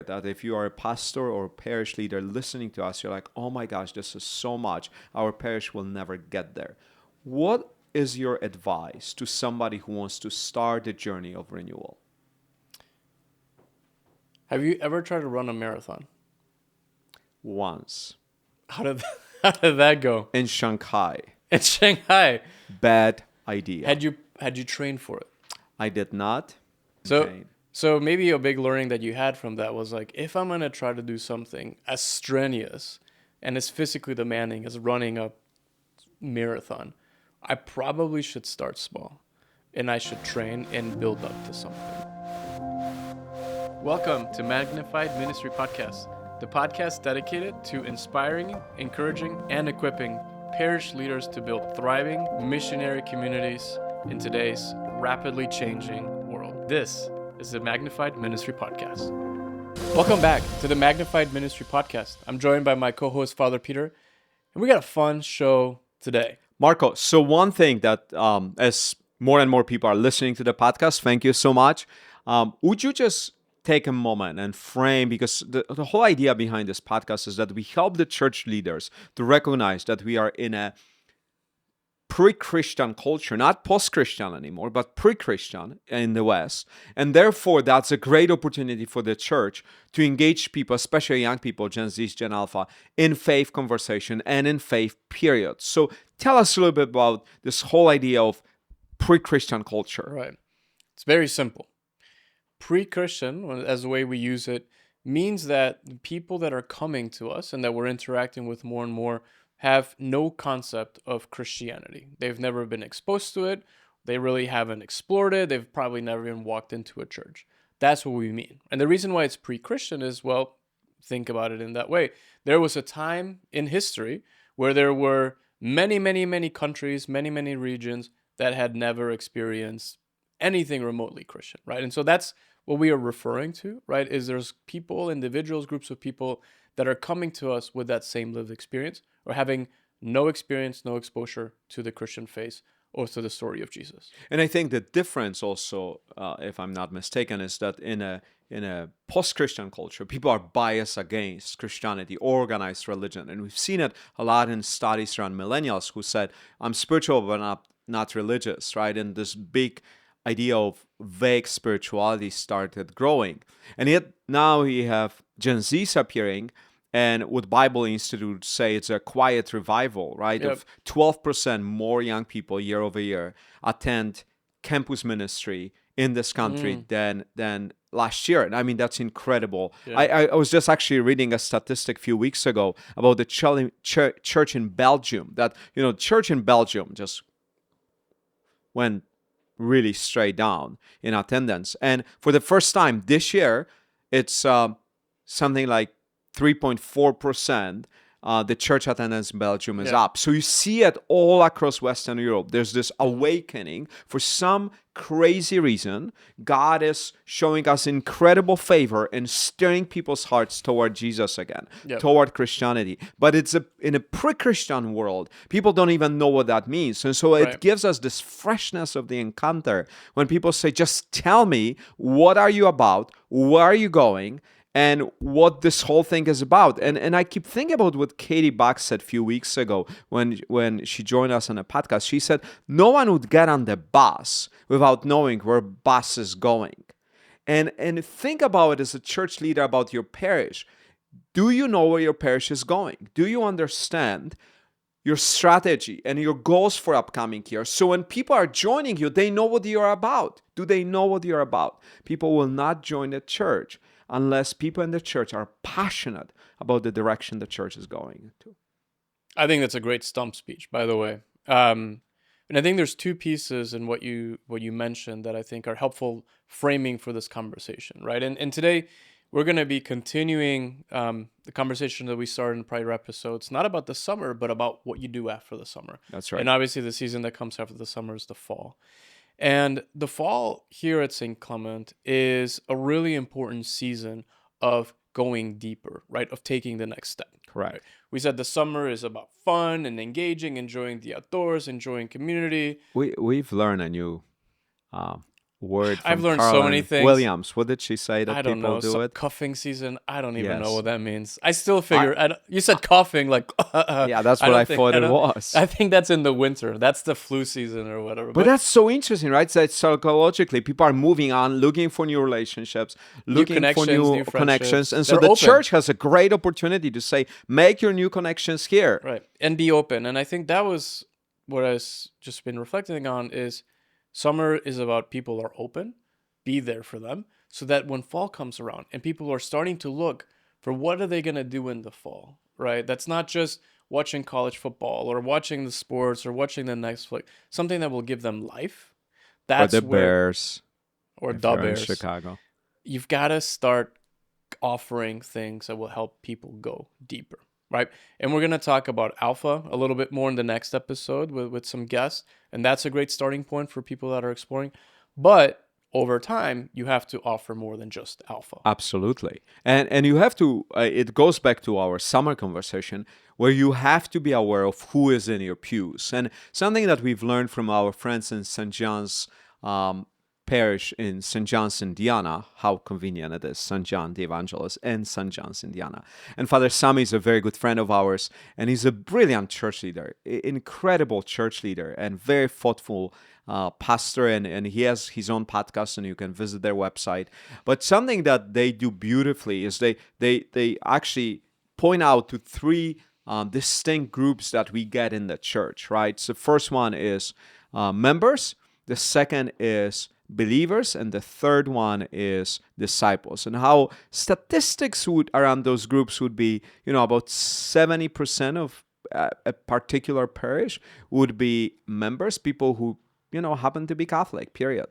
that if you are a pastor or parish leader listening to us, you're like, oh my gosh, this is so much. Our parish will never get there. What is your advice to somebody who wants to start the journey of renewal? Have you ever tried to run a marathon? Once. How did that go? In Shanghai. In Shanghai. Bad idea. Had you trained for it? I did not. So maybe a big learning that you had from that was like, if I'm gonna try to do something as strenuous and as physically demanding as running a marathon, I probably should start small, and I should train and build up to something. Welcome to Magnified Ministry Podcast, the podcast dedicated to inspiring, encouraging, and equipping parish leaders to build thriving missionary communities in today's rapidly changing world. This is the Magnified Ministry Podcast. Welcome back to the Magnified Ministry Podcast. I'm joined by my co-host, Father Peter, and we got a fun show today. Marco, so one thing that as more and more people are listening to the podcast, thank you so much. Would you just take a moment and frame, because the whole idea behind this podcast is that we help the church leaders to recognize that we are in a pre-Christian culture, not post-Christian anymore, but pre-Christian in the West. And therefore, that's a great opportunity for the church to engage people, especially young people, Gen Z, Gen Alpha, in faith conversation and in faith period. So tell us a little bit about this whole idea of pre-Christian culture. Right. It's very simple. Pre-Christian, as the way we use it, means that the people that are coming to us and that we're interacting with more and more have no concept of Christianity. They've never been exposed to it. They really haven't explored it. They've probably never even walked into a church. That's what we mean. And the reason why it's pre-Christian is, well, think about it in that way. There was a time in history where there were many, many, many countries, many, many regions that had never experienced anything remotely Christian, right? And so that's what we are referring to, right? Is there's people, individuals, groups of people that are coming to us with that same lived experience, or having no experience, no exposure to the Christian faith or to the story of Jesus. And I think the difference also, if I'm not mistaken, is that in a post-Christian culture, people are biased against Christianity, organized religion. And we've seen it a lot in studies around millennials who said, I'm spiritual but not religious, right? And this big idea of vague spirituality started growing. And yet now you have Gen Zs appearing, and what Bible Institute say it's a quiet revival, right? Yep. Of 12% more young people year over year attend campus ministry in this country than last year. And I mean, that's incredible. Yeah. I was just actually reading a statistic a few weeks ago about the church in Belgium, that, church in Belgium just went really straight down in attendance. And for the first time this year, it's something like 3.4%. The church attendance in Belgium is up. So you see it all across Western Europe. There's this awakening. For some crazy reason, God is showing us incredible favor and stirring people's hearts toward Jesus again, toward Christianity. But it's in a pre-Christian world, people don't even know what that means. And so it gives us this freshness of the encounter when people say, just tell me, what are you about? Where are you going? And what this whole thing is about. And I keep thinking about what Katie Buck said a few weeks ago when she joined us on a podcast. She said, no one would get on the bus without knowing where bus is going. And think about it as a church leader about your parish. Do you know where your parish is going? Do you understand your strategy and your goals for upcoming year? So when people are joining you, they know what you're about. Do they know what you're about? People will not join the church unless people in the church are passionate about the direction the church is going to. I think that's a great stump speech, by the way. And I think there's two pieces in what you mentioned that I think are helpful framing for this conversation, right? And today we're going to be continuing the conversation that we started in prior episodes, not about the summer, but about what you do after the summer. That's right. And obviously the season that comes after the summer is the fall. And the fall here at St. Clement is a really important season of going deeper, right? Of taking the next step. Correct. Right? We said the summer is about fun and engaging, enjoying the outdoors, enjoying community. We've learned a new word I've from learned so many Caroline things. Williams. What did she say I that don't people know. do it? Cuffing season. I don't even know Yes. what that means. I still I figure. You said coughing, like Yeah, that's I what I don't think. thought I it don't. was. I think that's in the winter. That's the flu season or whatever. But But that's so interesting, right? That psychologically, people are moving on, looking for new relationships, new looking for connections, new new connections. friendships. And so They're the open, church has a great opportunity to say, make your new connections here. right? And be open. And I think that was what just been reflecting on is summer is about people are open, be there for them, so that when fall comes around and people are starting to look for what are they gonna do in the fall, right? That's not just watching college football or watching the sports or watching the Netflix, something that will give them life. Or the That's where, Bears, or if the you're in Bears, Chicago. you've got to start offering things that will help people go deeper, right? And we're going to talk about alpha a little bit more in the next episode with some guests. And that's a great starting point for people that are exploring. But over time, you have to offer more than just alpha. Absolutely. And you have to, it goes back to our summer conversation, where you have to be aware of who is in your pews. And something that we've learned from our friends in St. John's Parish in St. John's, Indiana, how convenient it is, St. John the Evangelist in St. John's, Indiana. And Father Sami is a very good friend of ours, and he's a brilliant church leader, incredible church leader, and very thoughtful pastor, and he has his own podcast, and you can visit their website. But something that they do beautifully is they actually point out to three distinct groups that we get in the church, right? So the first one is members, the second is believers, and the third one is disciples. And how statistics would around those groups would be, about 70% of a particular parish would be members, people who happen to be Catholic, period.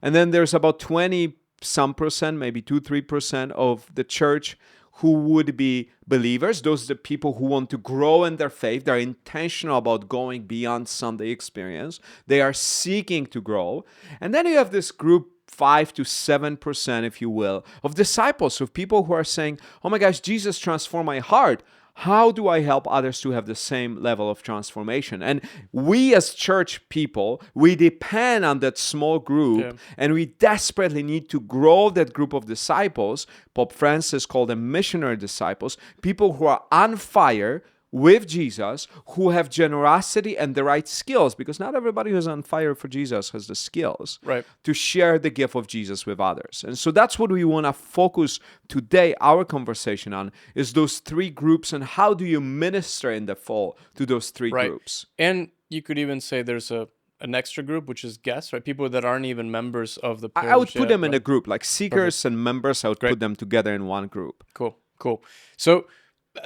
And then there's about 20 some percent, maybe 2-3% of the church who would be believers. Those are the people who want to grow in their faith. They're intentional about going beyond Sunday experience. They are seeking to grow. And then you have this group, 5-7%, if you will, of disciples, of people who are saying, oh my gosh, Jesus transformed my heart. How do I help others to have the same level of transformation? And we as church people, we depend on that small group, and we desperately need to grow that group of disciples. Pope Francis called them missionary disciples, people who are on fire with Jesus, who have generosity and the right skills, because not everybody who's on fire for Jesus has the skills to share the gift of Jesus with others. And so that's what we want to focus today, our conversation on, is those three groups, and how do you minister in the fall to those three groups. And you could even say there's an extra group, which is guests, right? People that aren't even members of the parish. I would put them in a group, like seekers and members. I would put them together in one group. Cool. So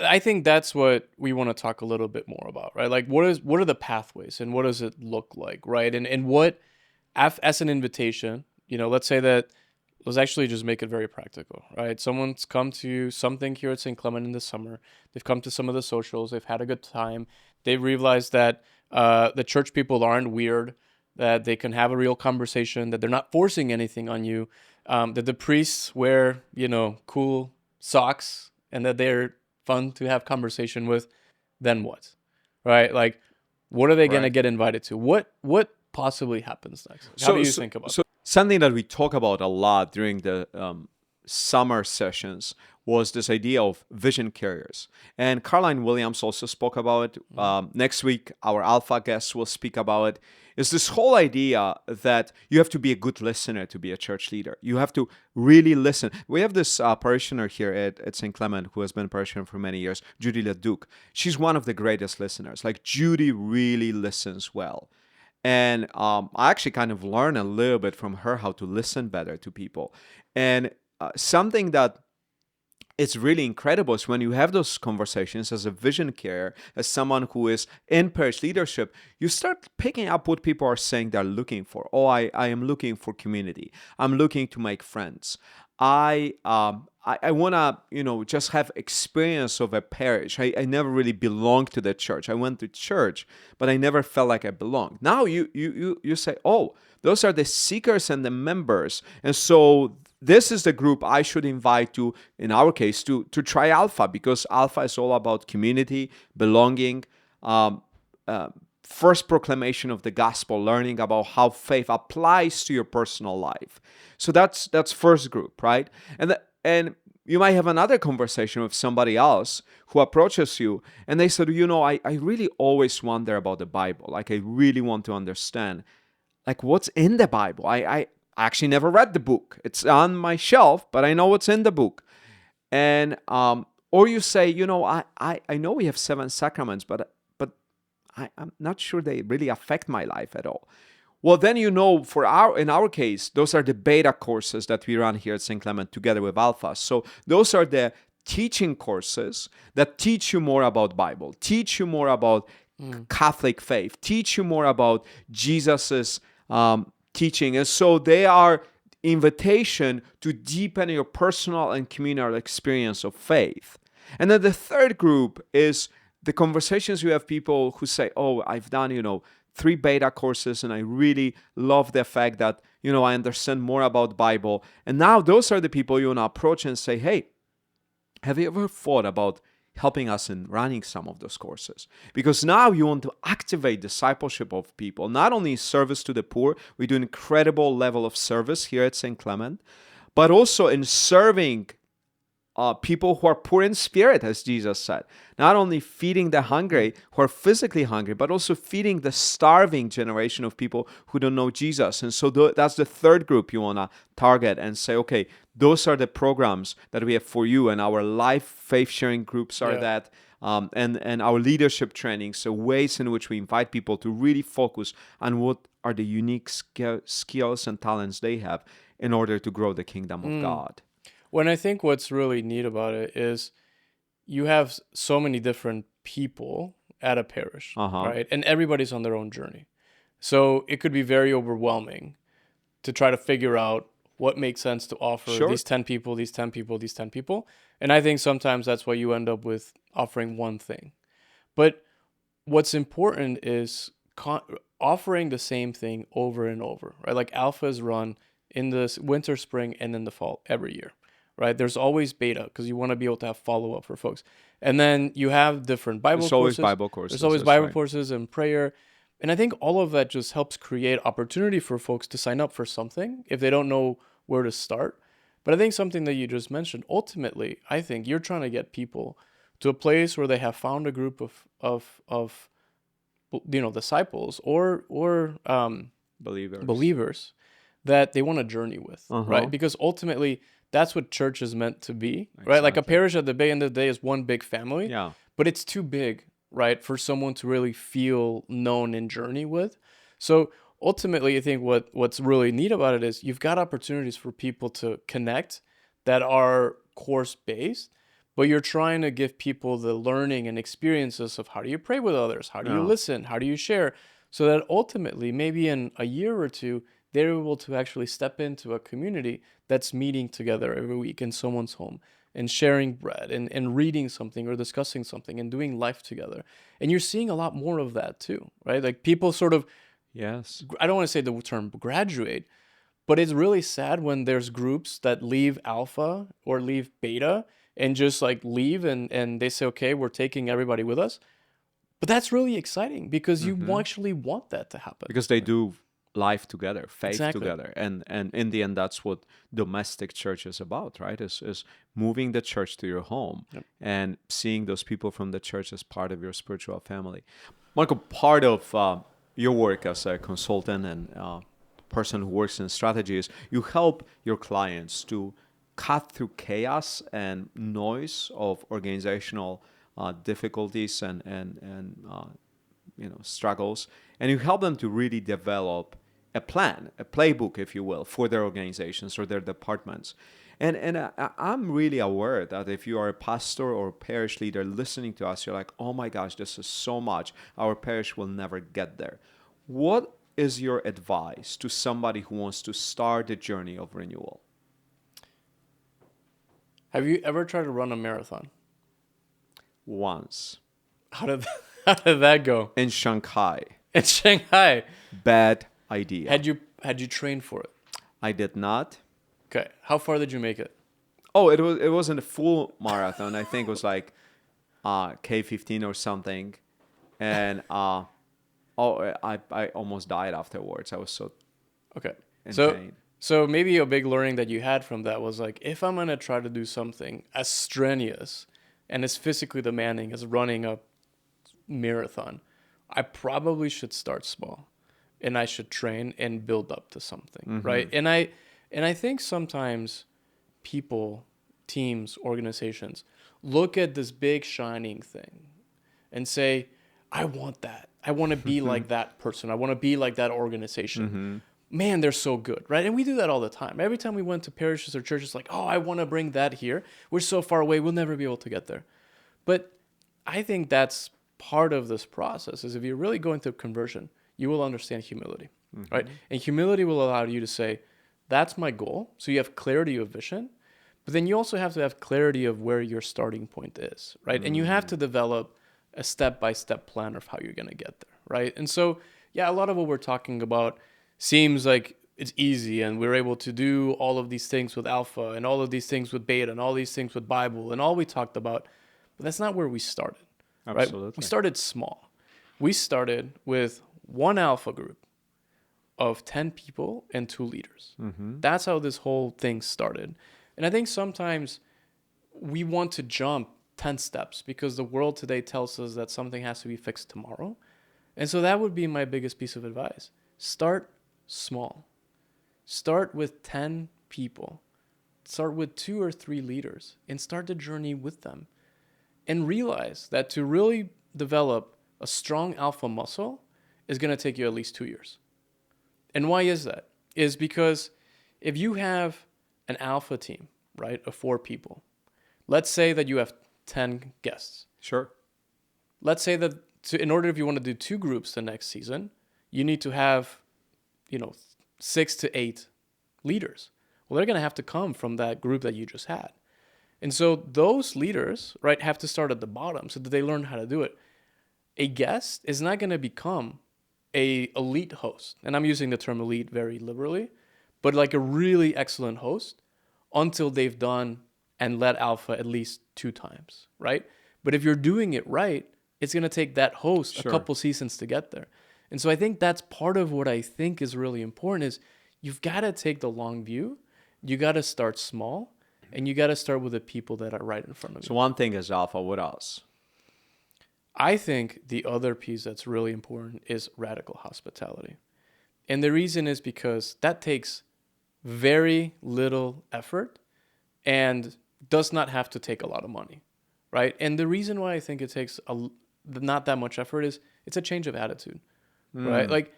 I think that's what we want to talk a little bit more about, right? Like what are the pathways and what does it look like, right? And what, as an invitation, let's say that, let's actually just make it very practical, right? Someone's come to something here at St. Clement in the summer. They've come to some of the socials. They've had a good time. They've realized that the church people aren't weird, that they can have a real conversation, that they're not forcing anything on you, that the priests wear, cool socks, and that they're fun to have conversation with. Then what, right? Like, what are they going to get invited to? What possibly happens next? How do you think about that? Something that we talk about a lot during the summer sessions was this idea of vision carriers. And Caroline Williams also spoke about it. Next week, our Alpha guests will speak about it. Is this whole idea that you have to be a good listener to be a church leader. You have to really listen. We have this parishioner here at St. Clement who has been a parishioner for many years, Judy Leduc. She's one of the greatest listeners. Like, Judy really listens well. And I actually kind of learned a little bit from her how to listen better to people. And something that it's really incredible is when you have those conversations as a vision carrier, as someone who is in parish leadership, you start picking up what people are saying they're looking for. Oh, I am looking for community. I'm looking to make friends. I want to, just have experience of a parish. I never really belonged to the church. I went to church, but I never felt like I belonged. Now you say, oh, those are the seekers and the members. And so this is the group I should invite to, in our case, to try Alpha, because Alpha is all about community, belonging, first proclamation of the gospel, learning about how faith applies to your personal life. So that's first group, right? And you might have another conversation with somebody else who approaches you and they said, I really always wonder about the Bible. Like, I really want to understand, like, what's in the Bible. I actually never read the book. It's on my shelf, but I know what's in the book. And or you say, I know we have 7 sacraments, but I'm not sure they really affect my life at all. Well, then in our case, those are the beta courses that we run here at St. Clement together with Alpha. So those are the teaching courses that teach you more about Bible, teach you more about Catholic faith, teach you more about Jesus's teaching. And so they are invitation to deepen your personal and communal experience of faith. And then the third group is the conversations you have people who say, I've done, 3 beta courses and I really love the fact that, I understand more about Bible. And now those are the people you want to approach and say, hey, have you ever thought about helping us in running some of those courses? Because now you want to activate discipleship of people, not only service to the poor, we do an incredible level of service here at St. Clement, but also in serving people who are poor in spirit, as Jesus said. Not only feeding the hungry who are physically hungry, but also feeding the starving generation of people who don't know Jesus. And so that's the third group you want to target and say, okay, those are the programs that we have for you. And our life faith sharing groups are that. And our leadership training, so ways in which we invite people to really focus on what are the unique skills and talents they have in order to grow the kingdom of God. When I think what's really neat about it is you have so many different people at a parish, right? And everybody's on their own journey. So it could be very overwhelming to try to figure out what makes sense to offer these 10 people, these 10 people, these 10 people. And I think sometimes that's why you end up with offering one thing. But what's important is offering the same thing over and over, right? Like Alpha is run in the winter, spring, and in the fall every year. Right? There's always beta because you want to be able to have follow-up for folks. And then you have different Bible courses. There's always Bible courses. There's always Bible courses and prayer. And I think all of that just helps create opportunity for folks to sign up for something if they don't know where to start. But I think something that you just mentioned, ultimately, I think you're trying to get people to a place where they have found a group of disciples or believers that they want to journey with, right? Because ultimately, that's what church is meant to be, right? Like a parish at the end of the day is one big family, but it's too big, right, for someone to really feel known and journey with. So ultimately, I think what's really neat about it is you've got opportunities for people to connect that are course-based, but you're trying to give people the learning and experiences of how do you pray with others, how do you listen, how do you share, so that ultimately, maybe in a year or two, they're able to actually step into a community that's meeting together every week in someone's home and sharing bread and reading something or discussing something and doing life together. And you're seeing a lot more of that too, right? Like people sort of, I don't want to say the term graduate, but it's really sad when there's groups that leave Alpha or leave Beta and just like leave and they say, okay, we're taking everybody with us. But that's really exciting because you actually want that to happen. Because they do life together, faith together. And in the end, that's what domestic church is about, right? Is moving the church to your home and seeing those people from the church as part of your spiritual family. Marco, part of your work as a consultant and person who works in strategy is you help your clients to cut through chaos and noise of organizational difficulties and struggles, and you help them to really develop a plan, a playbook, if you will, for their organizations or their departments. And I'm really aware that if you are a pastor or a parish leader listening to us, you're like, oh my gosh, this is so much. Our parish will never get there. What is your advice to somebody who wants to start the journey of renewal? Have you ever tried to run a marathon? Once. How did that go? In Shanghai. In Shanghai. Bad idea. Had you trained for it? I did not. Okay. How far did you make it? Oh, it wasn't a full marathon. I think it was like K15 or something. And Oh, I almost died afterwards. I was so Okay. in So pain. so maybe a big learning that you had from that was like, if I'm gonna try to do something as strenuous and as physically demanding as running a marathon, I probably should start small, and I should train and build up to something, right? And I think sometimes people, teams, organizations look at this big shining thing and say, I want that. I want to be like that person. I want to be like that organization. Man, they're so good, right? And we do that all the time. Every time we went to parishes or churches, like, oh, I want to bring that here. We're so far away, we'll never be able to get there. But I think that's part of this process is if you're really going through conversion, you will understand humility, right? And humility will allow you to say, that's my goal. So you have clarity of vision, but then you also have to have clarity of where your starting point is, right? And you have to develop a step-by-step plan of how you're going to get there, right? And so, yeah, a lot of what we're talking about seems like it's easy and we're able to do all of these things with alpha and all of these things with beta and all these things with Bible and all we talked about, but that's not where we started, right? We Absolutely. started small. We started with one alpha group of 10 people and 2 leaders. That's how this whole thing started. And I think sometimes we want to jump 10 steps because the world today tells us that something has to be fixed tomorrow. And so that would be my biggest piece of advice. Start small. Start with 10 people. Start with 2 or 3 leaders and start the journey with them. And realize that to really develop a strong alpha muscle is going to take you at least 2 years. And why is that? Is because if you have an alpha team, right, of 4 people, let's say that you have 10 guests. Sure. Let's say that in order if you want to do 2 groups the next season, you need to have, 6 to 8 leaders. Well, they're going to have to come from that group that you just had. And so those leaders, right, have to start at the bottom so that they learn how to do it. A guest is not going to become a elite host, and I'm using the term elite very liberally, but like a really excellent host until they've done and led alpha at least 2 times, right? But if you're doing it right, it's going to take that host Sure. a couple seasons to get there. And so I think that's part of what I think is really important is you've got to take the long view. You got to start small, and you got to start with the people that are right in front of you. So one thing is alpha. What else? I think the other piece that's really important is radical hospitality. And the reason is because that takes very little effort and does not have to take a lot of money, right? And the reason why I think it takes not that much effort is it's a change of attitude, right? Like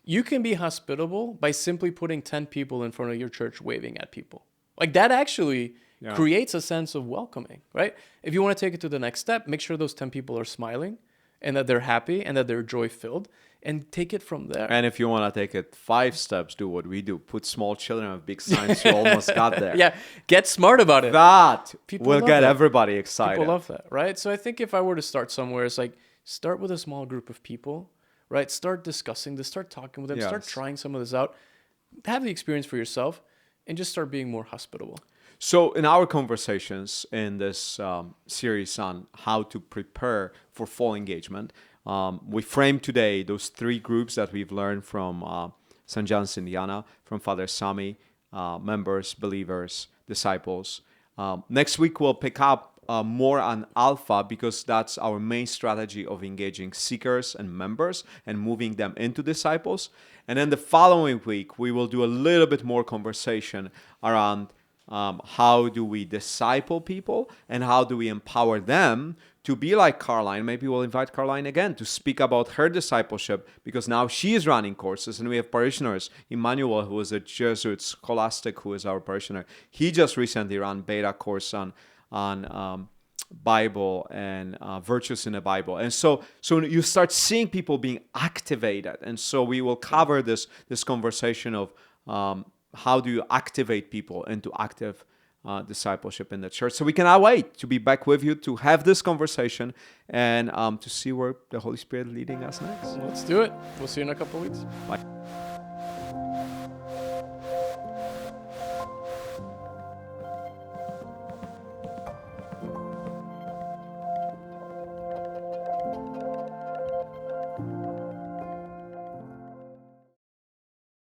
you can be hospitable by simply putting 10 people in front of your church waving at people. Like that actually creates a sense of welcoming, right? If you want to take it to the next step, make sure those 10 people are smiling and that they're happy and that they're joy-filled and take it from there. And if you want to take it 5 steps, do what we do. Put small children with big signs. You almost got there. Yeah, get smart about it. That People will love get that. everybody excited. People love that, right? So I think if I were to start somewhere, it's like start with a small group of people, right? Start discussing this, start talking with them, start Yes. trying some of this out, have the experience for yourself, and just start being more hospitable. So in our conversations in this series on how to prepare for fall engagement, we framed today those 3 groups that we've learned from St. John's, Indiana, from Father Sami, members, believers, disciples. Next week, we'll pick up more on alpha because that's our main strategy of engaging seekers and members and moving them into disciples. And then the following week, we will do a little bit more conversation around how do we disciple people and how do we empower them to be like Caroline. Maybe we'll invite Caroline again to speak about her discipleship because now she is running courses and we have parishioners. Emmanuel, who is a Jesuit scholastic, who is our parishioner, he just recently ran beta course on Bible and virtues in the Bible. And so you start seeing people being activated. And so we will cover this conversation of how do you activate people into active discipleship in the church. So we cannot wait to be back with you to have this conversation and to see where the Holy Spirit is leading us next. Let's do it. We'll see you in a couple of weeks. Bye.